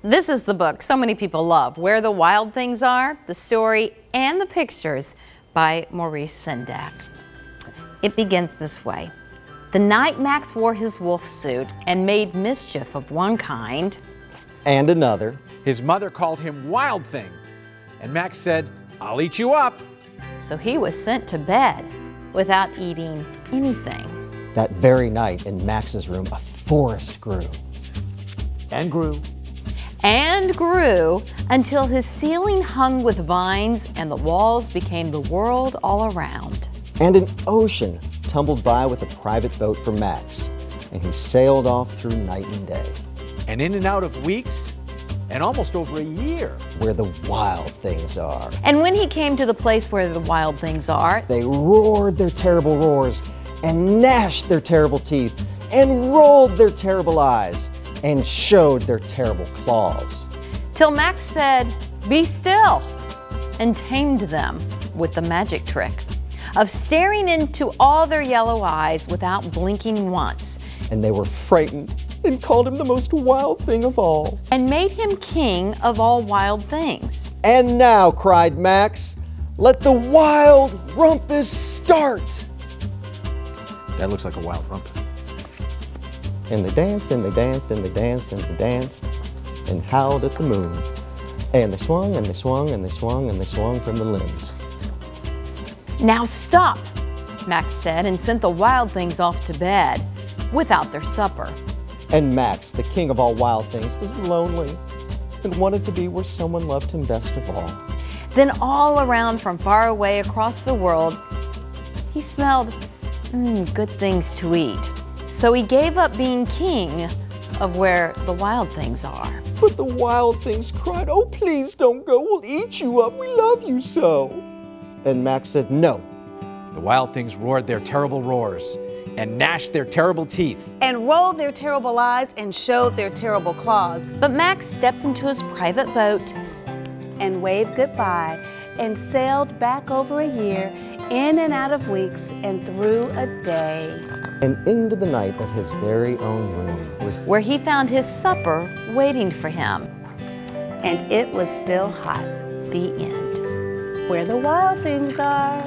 This is the book so many people love, Where the Wild Things Are, the story and the pictures by Maurice Sendak. It begins this way. The night Max wore his wolf suit and made mischief of one kind and another, his mother called him Wild Thing, and Max said, "I'll eat you up." So he was sent to bed without eating anything. That very night in Max's room, a forest grew. And grew. And grew until his ceiling hung with vines and the walls became the world all around. And an ocean tumbled by with a private boat for Max, and he sailed off through night and day. And in and out of weeks, and almost over a year. Where the wild things are. And when he came to the place where the wild things are, they roared their terrible roars, and gnashed their terrible teeth, and rolled their terrible eyes, and showed their terrible claws. Till Max said, "Be still," and tamed them with the magic trick of staring into all their yellow eyes without blinking once. And they were frightened and called him the most wild thing of all. And made him king of all wild things. And now, cried Max, let the wild rumpus start. That looks like a wild rumpus. And they danced, and they danced, and they danced, and they danced, and howled at the moon. And they swung, and they swung, and they swung, and they swung from the limbs. Now stop, Max said, and sent the wild things off to bed without their supper. And Max, the king of all wild things, was lonely and wanted to be where someone loved him best of all. Then all around from far away across the world, he smelled good things to eat. So he gave up being king of where the wild things are. But the wild things cried, "Oh, please don't go. We'll eat you up. We love you so." And Max said, "No." The wild things roared their terrible roars and gnashed their terrible teeth and rolled their terrible eyes and showed their terrible claws. But Max stepped into his private boat and waved goodbye and sailed back over a year, in and out of weeks and through a day. And into the night of his very own room, where he found his supper waiting for him. And it was still hot. The end. Where the wild things are.